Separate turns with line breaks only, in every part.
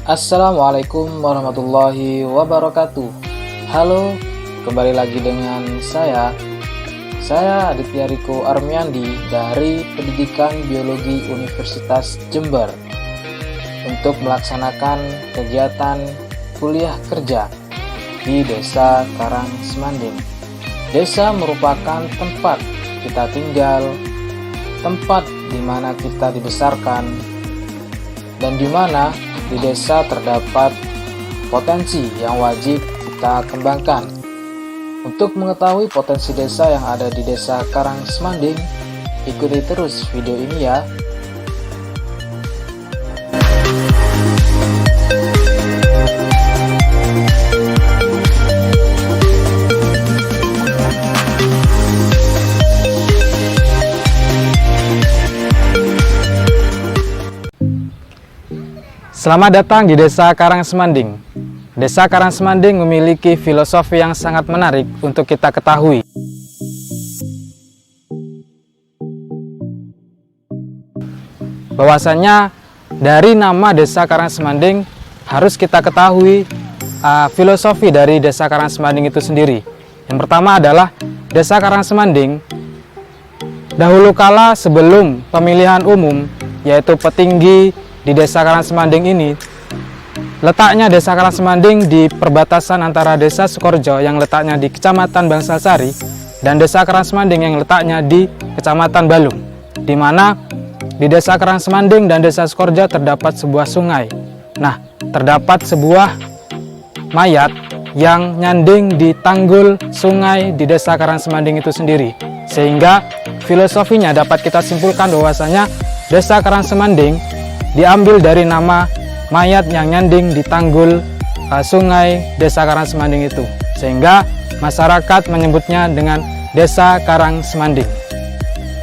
Assalamualaikum warahmatullahi wabarakatuh. Halo, kembali lagi dengan saya Aditya Riko Armiandi dari Pendidikan Biologi Universitas Jember untuk melaksanakan kegiatan kuliah kerja di Desa Karangsemanding. Desa merupakan tempat kita tinggal, tempat di mana kita dibesarkan, dan di mana di desa terdapat potensi yang wajib kita kembangkan. Untuk mengetahui potensi desa yang ada di Desa Karangsemanding, ikuti terus video ini ya. Selamat datang di Desa Karangsemanding. Desa Karangsemanding memiliki filosofi yang sangat menarik untuk kita ketahui. Bahwasanya dari nama Desa Karangsemanding harus kita ketahui filosofi dari Desa Karangsemanding itu sendiri. Yang pertama adalah Desa Karangsemanding dahulu kala sebelum pemilihan umum, yaitu petinggi di Desa Karangsemanding ini, letaknya Desa Karangsemanding di perbatasan antara Desa Sukorejo yang letaknya di Kecamatan Bangsal-Sari dan Desa Karangsemanding yang letaknya di Kecamatan Balung, di mana di Desa Karangsemanding dan Desa Sukorejo terdapat sebuah sungai. Nah, terdapat sebuah mayat yang nyanding di tanggul sungai di Desa Karangsemanding itu sendiri, sehingga filosofinya dapat kita simpulkan bahwasanya Desa Karangsemanding diambil dari nama mayat yang nyanding di tanggul sungai Desa Karangsemanding itu, sehingga masyarakat menyebutnya dengan Desa Karangsemanding.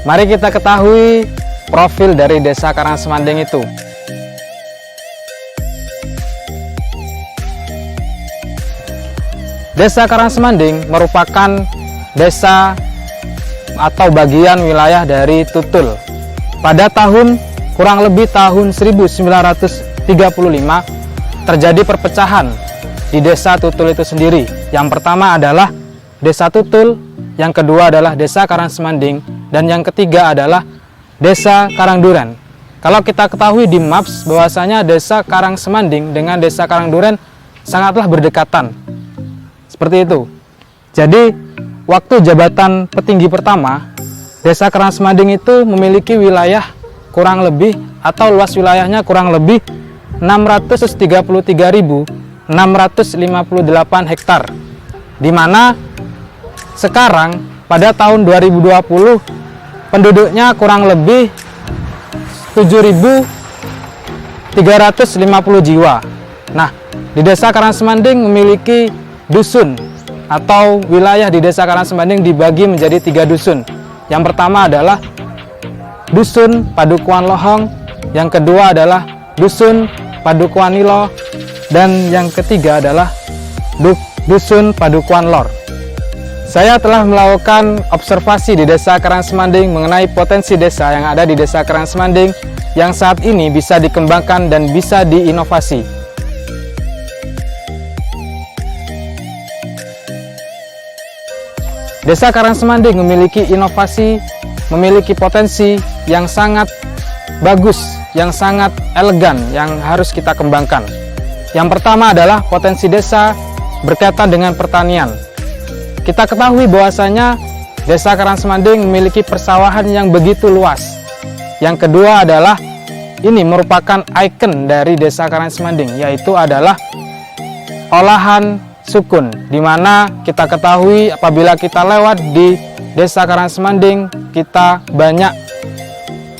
Mari kita ketahui profil dari Desa Karangsemanding itu. Desa Karangsemanding merupakan desa atau bagian wilayah dari Tutul. Pada kurang lebih tahun 1935 terjadi perpecahan di Desa Tutul itu sendiri. Yang pertama adalah Desa Tutul, yang kedua adalah Desa Karangsemanding, dan yang ketiga adalah Desa Karangduren. Kalau kita ketahui di maps bahwasanya Desa Karangsemanding dengan Desa Karangduren sangatlah berdekatan. Seperti itu. Jadi waktu jabatan petinggi pertama, Desa Karangsemanding itu memiliki wilayah kurang lebih atau luas wilayahnya kurang lebih 633.658 hektar, di mana sekarang pada tahun 2020 penduduknya kurang lebih 7.350 jiwa. Nah, di Desa Karangsemanding memiliki dusun atau wilayah di Desa Karangsemanding dibagi menjadi 3 dusun. Yang pertama adalah Dusun Padukuan Lohong, yang kedua adalah Dusun Padukuan Nilo, dan yang ketiga adalah Dusun Padukuan Lor. Saya telah melakukan observasi di Desa Karangsemanding mengenai potensi desa yang ada di Desa Karangsemanding yang saat ini bisa dikembangkan dan bisa diinovasi. Desa Karangsemanding memiliki inovasi, memiliki potensi yang sangat bagus, yang sangat elegan, yang harus kita kembangkan. Yang pertama adalah potensi desa berkaitan dengan pertanian. Kita ketahui bahwasanya Desa Karangsemanding memiliki persawahan yang begitu luas. Yang kedua adalah ini merupakan ikon dari Desa Karangsemanding, yaitu adalah olahan sukun, di mana kita ketahui apabila kita lewat di Desa Karangsemanding kita banyak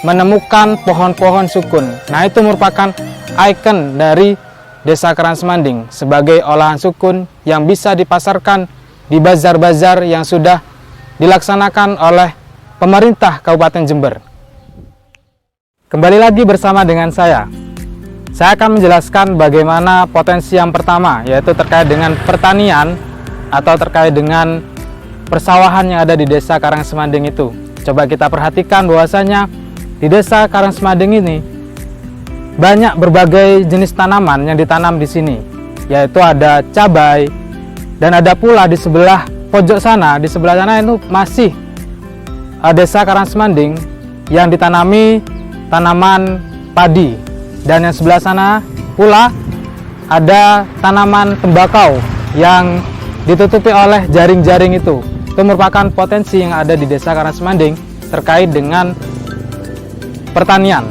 menemukan pohon-pohon sukun. Nah, itu merupakan ikon dari Desa Karangsemanding sebagai olahan sukun yang bisa dipasarkan di bazar-bazar yang sudah dilaksanakan oleh pemerintah Kabupaten Jember. Kembali lagi bersama dengan saya. Saya akan menjelaskan bagaimana potensi yang pertama, yaitu terkait dengan pertanian atau terkait dengan persawahan yang ada di Desa Karangsemanding itu. Coba kita perhatikan bahwasanya di Desa Karangsemanding ini banyak berbagai jenis tanaman yang ditanam di sini, yaitu ada cabai, dan ada pula di sebelah pojok sana, di sebelah sana itu masih desa Karangsemanding yang ditanami tanaman padi, dan yang sebelah sana pula ada tanaman tembakau yang ditutupi oleh jaring-jaring itu. Itu merupakan potensi yang ada di desa Karangsemanding terkait dengan pertanian.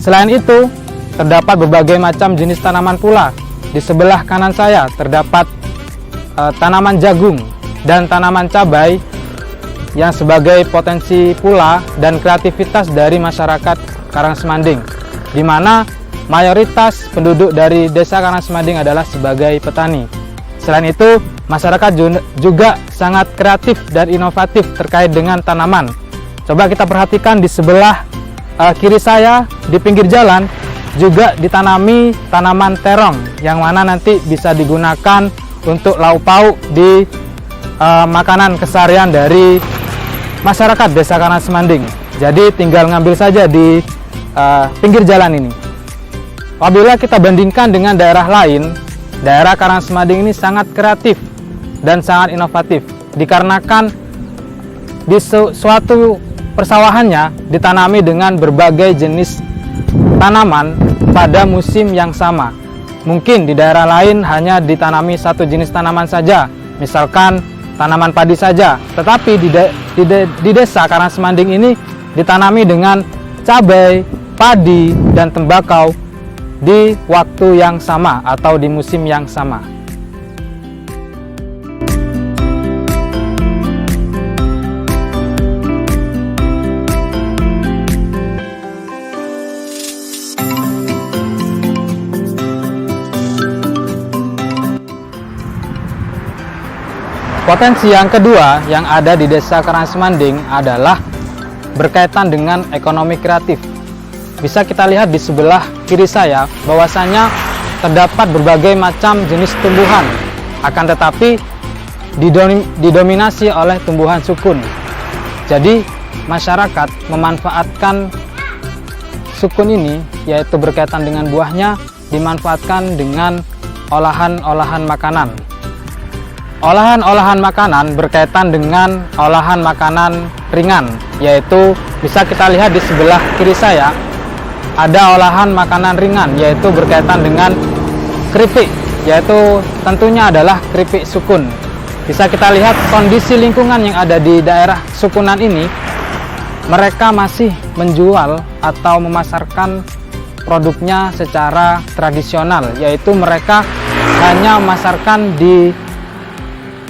Selain itu, terdapat berbagai macam jenis tanaman pula. Di sebelah kanan saya terdapat tanaman jagung dan tanaman cabai yang sebagai potensi pula dan kreativitas dari masyarakat Karangsemanding, di mana mayoritas penduduk dari desa Karangsemanding adalah sebagai petani. Selain itu, masyarakat juga sangat kreatif dan inovatif terkait dengan tanaman. Coba kita perhatikan di sebelah kiri saya, di pinggir jalan juga ditanami tanaman terong, yang mana nanti bisa digunakan untuk lauk pauk di makanan keseharian dari masyarakat desa Karangsemanding. Jadi tinggal ngambil saja di pinggir jalan ini. Apabila kita bandingkan dengan daerah lain, daerah Karangsemanding ini sangat kreatif dan sangat inovatif, dikarenakan di suatu persawahannya ditanami dengan berbagai jenis tanaman pada musim yang sama. Mungkin di daerah lain hanya ditanami satu jenis tanaman saja, misalkan tanaman padi saja. Tetapi di desa Karangsemanding ini ditanami dengan cabai, padi, dan tembakau di waktu yang sama atau di musim yang sama. Potensi yang kedua yang ada di desa Karangsemanding adalah berkaitan dengan ekonomi kreatif. Bisa kita lihat di sebelah kiri saya bahwasanya terdapat berbagai macam jenis tumbuhan, akan tetapi didominasi oleh tumbuhan sukun. Jadi masyarakat memanfaatkan sukun ini, yaitu berkaitan dengan buahnya, dimanfaatkan dengan olahan-olahan makanan. Olahan-olahan makanan berkaitan dengan olahan makanan ringan, yaitu bisa kita lihat di sebelah kiri saya ada olahan makanan ringan, yaitu berkaitan dengan keripik, yaitu tentunya adalah keripik sukun. Bisa kita lihat kondisi lingkungan yang ada di daerah sukunan ini, mereka masih menjual atau memasarkan produknya secara tradisional, yaitu mereka hanya memasarkan di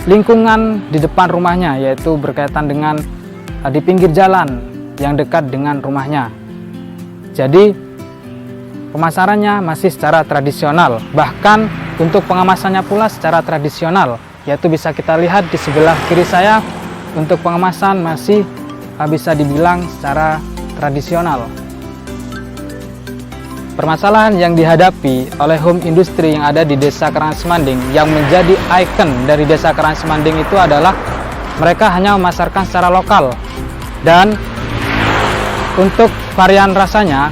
lingkungan di depan rumahnya, yaitu berkaitan dengan di pinggir jalan yang dekat dengan rumahnya. Jadi pemasarannya masih secara tradisional, bahkan untuk pengemasannya pula secara tradisional, yaitu bisa kita lihat di sebelah kiri saya, untuk pengemasan masih bisa dibilang secara tradisional. Permasalahan yang dihadapi oleh home industry yang ada di desa Karangsemanding, yang menjadi ikon dari desa Karangsemanding itu adalah mereka hanya memasarkan secara lokal, dan untuk varian rasanya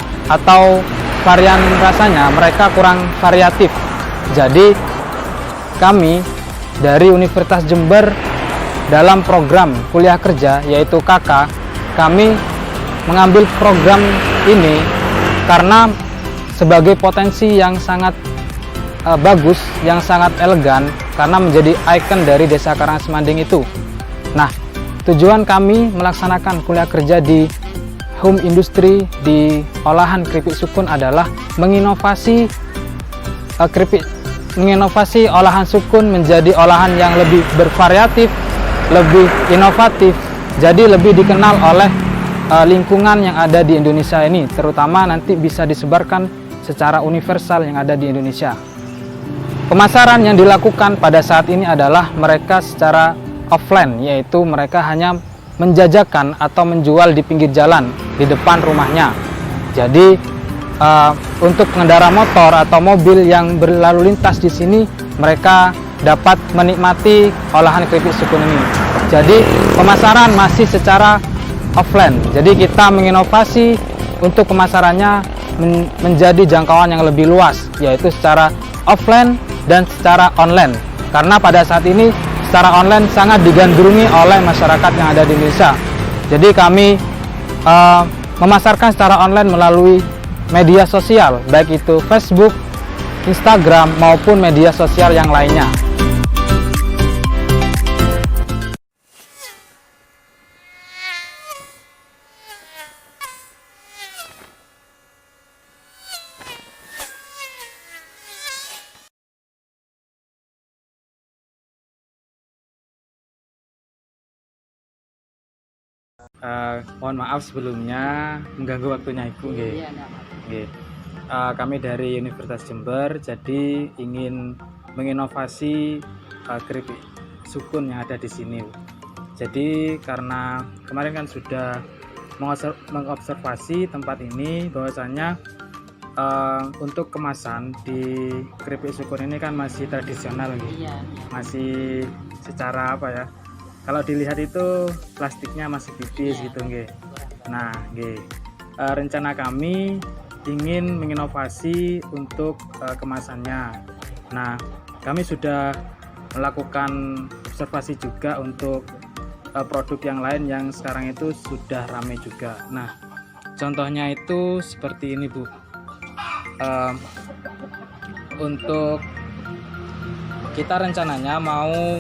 mereka kurang variatif. Jadi kami dari Universitas Jember dalam program kuliah kerja yaitu KK, kami mengambil program ini karena sebagai potensi yang sangat bagus, yang sangat elegan, karena menjadi ikon dari desa Karangsemanding itu. Nah, tujuan kami melaksanakan kuliah kerja di home industry di olahan keripik sukun adalah menginovasi olahan sukun menjadi olahan yang lebih bervariatif, lebih inovatif, jadi lebih dikenal oleh lingkungan yang ada di Indonesia ini, terutama nanti bisa disebarkan secara universal yang ada di Indonesia. Pemasaran yang dilakukan pada saat ini adalah mereka secara offline, yaitu mereka hanya menjajakan atau menjual di pinggir jalan di depan rumahnya. Jadi untuk pengendara motor atau mobil yang berlalu lintas di sini, mereka dapat menikmati olahan keripik sukun ini. Jadi pemasaran masih secara offline. Jadi kita menginovasi untuk pemasarannya menjadi jangkauan yang lebih luas, yaitu secara offline dan secara online. Karena pada saat ini secara online sangat digandrungi oleh masyarakat yang ada di Indonesia. Jadi kami memasarkan secara online melalui media sosial, baik itu Facebook, Instagram, maupun media sosial yang lainnya. Mohon maaf sebelumnya mengganggu waktunya Ibu. Kami dari Universitas Jember, jadi ingin menginovasi keripik sukun yang ada di sini. Jadi karena kemarin kan sudah mengobservasi tempat ini, bahwasanya untuk kemasan di keripik sukun ini kan masih tradisional, masih secara apa ya? Kalau dilihat itu plastiknya masih tipis gitu, nggih. Nah, nggih. Rencana kami ingin menginovasi untuk kemasannya. Nah, kami sudah melakukan observasi juga untuk produk yang lain yang sekarang itu sudah ramai juga. Nah, contohnya itu seperti ini, Bu. Untuk kita rencananya mau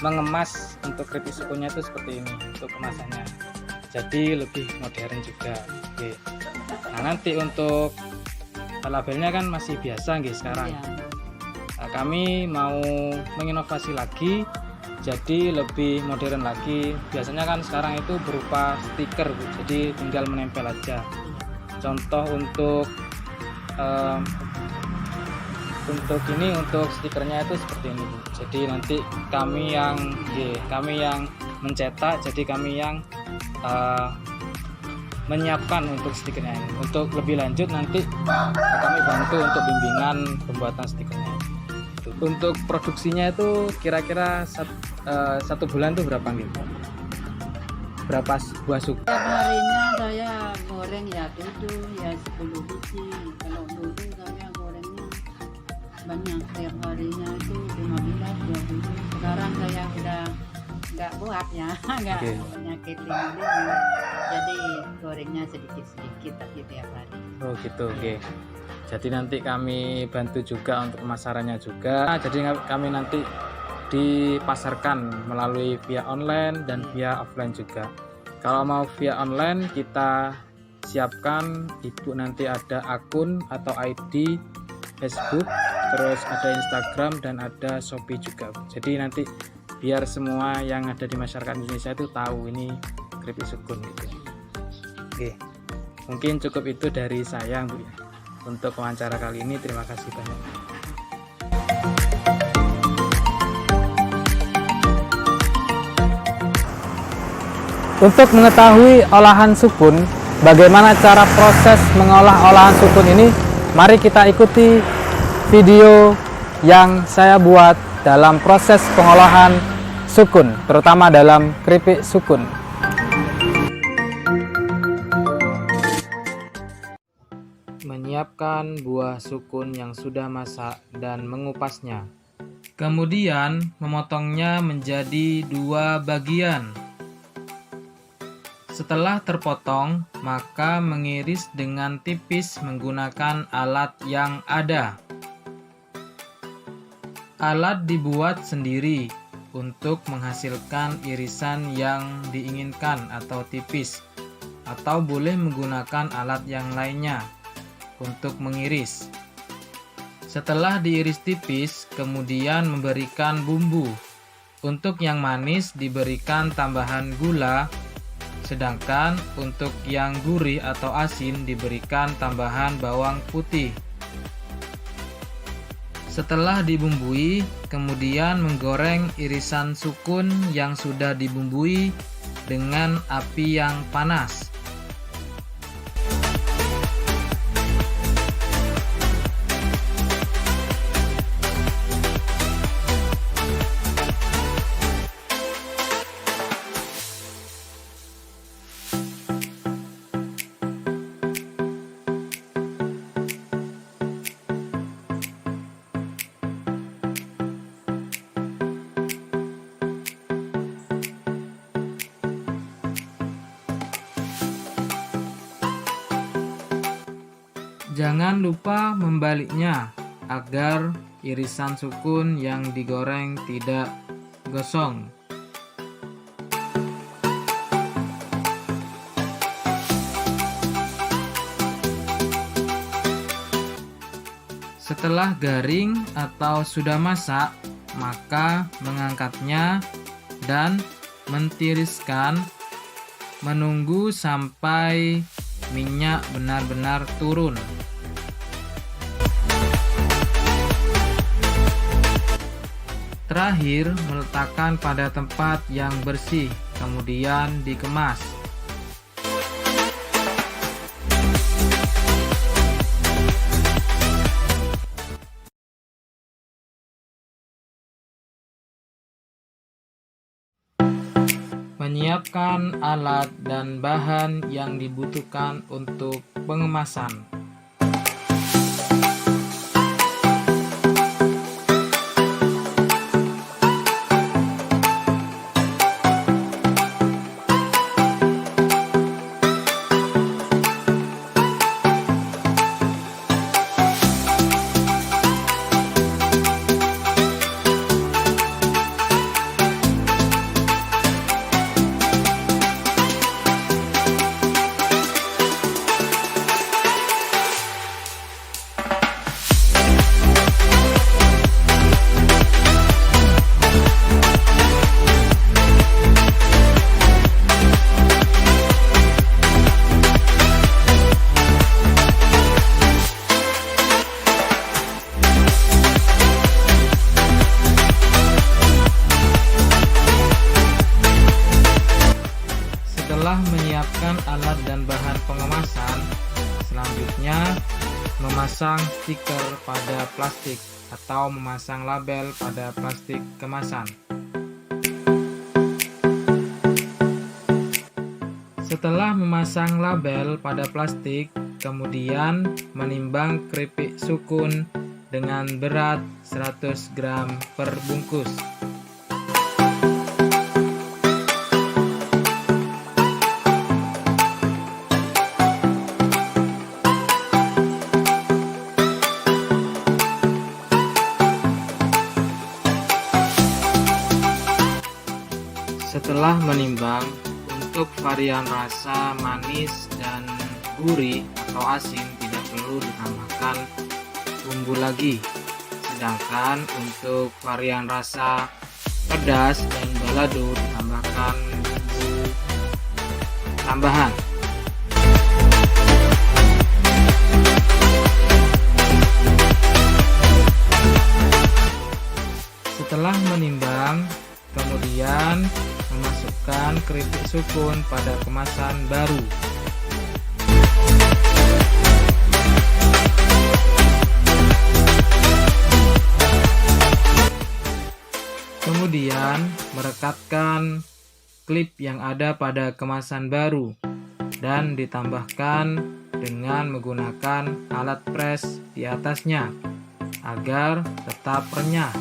mengemas untuk keripik sukunnya itu seperti ini untuk kemasannya, jadi lebih modern juga. Oke. Nah, nanti untuk labelnya kan masih biasa nggih sekarang. Nah, kami mau menginovasi lagi jadi lebih modern lagi. Biasanya kan sekarang itu berupa stiker, Bu, jadi tinggal menempel aja. Contoh untuk stikernya itu seperti ini, Bu. Jadi nanti kami yang mencetak, jadi kami yang menyiapkan untuk stikernya ini. Untuk lebih lanjut nanti kami bantu untuk bimbingan pembuatan stikernya. Untuk produksinya itu kira-kira satu bulan itu berapa gitu? Berapa buah suku?
Setiap harinya saya goreng ya 7 ya 10 biji. Kalau dulu saya gorengnya banyak, setiap harinya itu 15 20. Sekarang saya udah nggak kuat ya, nggak penyakit ini, jadi gorengnya sedikit-sedikit tapi tiap hari.
Oh gitu, oke. Jadi nanti kami bantu juga untuk pemasarannya juga. Jadi kami nanti dipasarkan melalui via online dan via offline juga. Kalau mau via online, kita siapkan, Ibu nanti ada akun atau ID Facebook, terus ada Instagram dan ada Shopee juga. Jadi nanti biar semua yang ada di masyarakat Indonesia itu tahu ini keripik sukun gitu. Oke, mungkin cukup itu dari saya, Bu, untuk wawancara kali ini. Terima kasih banyak. Untuk mengetahui olahan sukun, bagaimana cara proses mengolah olahan sukun ini, mari kita ikuti video yang saya buat dalam proses pengolahan sukun, terutama dalam keripik sukun. Menyiapkan buah sukun yang sudah masak dan mengupasnya. Kemudian memotongnya menjadi 2 bagian. Setelah terpotong, maka mengiris dengan tipis menggunakan alat yang ada. Alat dibuat sendiri untuk menghasilkan irisan yang diinginkan atau tipis, atau boleh menggunakan alat yang lainnya untuk mengiris. Setelah diiris tipis, kemudian memberikan bumbu. Untuk yang manis diberikan tambahan gula, sedangkan untuk yang gurih atau asin diberikan tambahan bawang putih. Setelah dibumbui, kemudian menggoreng irisan sukun yang sudah dibumbui dengan api yang panas. Jangan lupa membaliknya agar irisan sukun yang digoreng tidak gosong. Setelah garing atau sudah masak, maka mengangkatnya dan mentiriskan, menunggu sampai minyak benar-benar turun. Terakhir, meletakkan pada tempat yang bersih, kemudian dikemas. Menyiapkan alat dan bahan yang dibutuhkan untuk pengemasan. Setelah menyiapkan alat dan bahan pengemasan, selanjutnya memasang stiker pada plastik atau memasang label pada plastik kemasan. Setelah memasang label pada plastik, kemudian menimbang keripik sukun dengan berat 100 gram per bungkus. Setelah menimbang, untuk varian rasa manis dan gurih atau asin tidak perlu ditambahkan bumbu lagi. Sedangkan untuk varian rasa pedas dan balado ditambahkan bumbu tambahan. Setelah menimbang, kemudian memasukkan keripik sukun pada kemasan baru. Kemudian merekatkan klip yang ada pada kemasan baru dan ditambahkan dengan menggunakan alat pres di atasnya agar tetap renyah.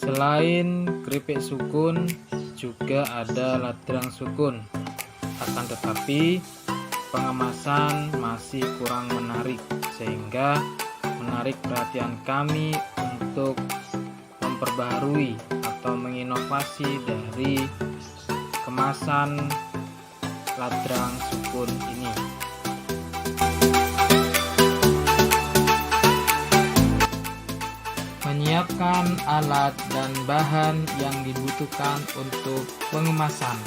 Selain keripik sukun, juga ada ladrang sukun. Akan tetapi, pengemasan masih kurang menarik, sehingga menarik perhatian kami untuk memperbaharui atau menginovasi dari kemasan ladrang sukun ini. Menyiapkan alat dan bahan yang dibutuhkan untuk pengemasan.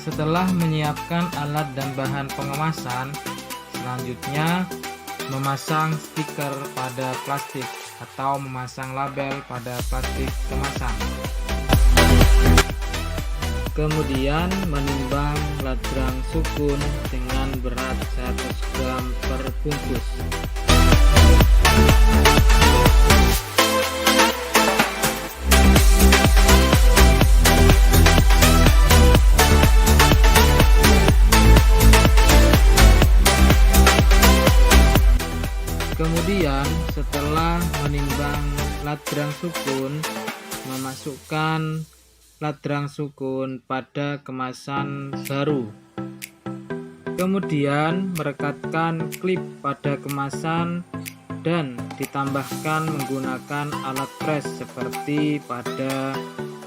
Setelah menyiapkan alat dan bahan pengemasan, selanjutnya memasang stiker pada plastik atau memasang label pada plastik kemasan. Kemudian menimbang ladrang sukun dengan berat 100 gram per bungkus. Kemudian setelah menimbang ladrang sukun, memasukkan ladrang sukun pada kemasan baru. Kemudian merekatkan klip pada kemasan dan ditambahkan menggunakan alat pres seperti pada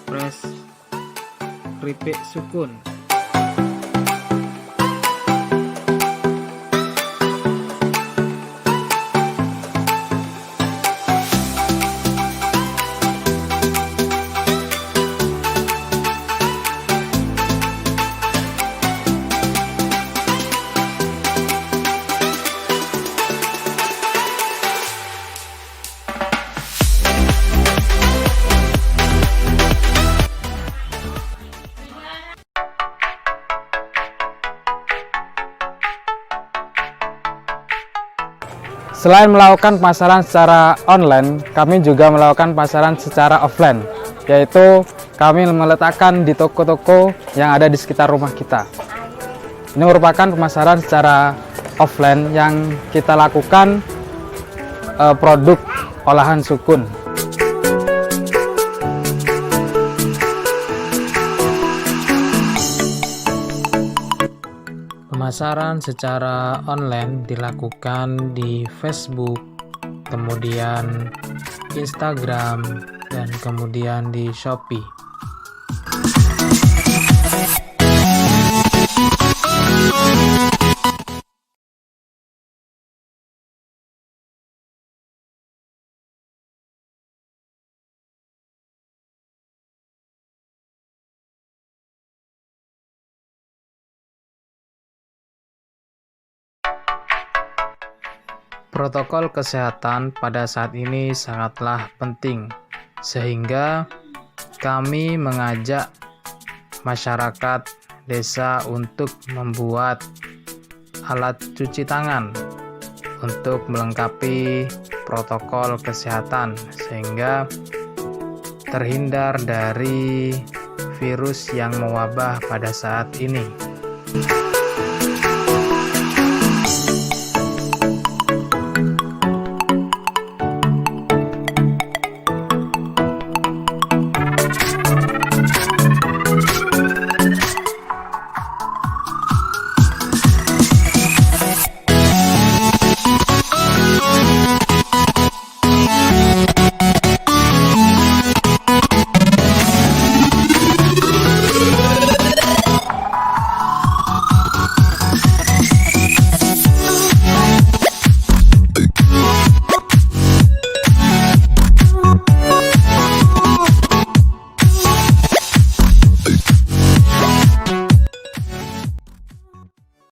pres keripik sukun.
Selain melakukan pemasaran secara online, kami juga melakukan pemasaran secara offline, yaitu kami meletakkan di toko-toko yang ada di sekitar rumah kita. Ini merupakan pemasaran secara offline yang kita lakukan produk olahan sukun.
Pemasaran secara online dilakukan di Facebook, kemudian Instagram, dan kemudian di Shopee. Protokol kesehatan pada saat ini sangatlah penting, sehingga kami mengajak masyarakat desa untuk membuat alat cuci tangan untuk melengkapi protokol kesehatan, sehingga terhindar dari virus yang mewabah pada saat ini.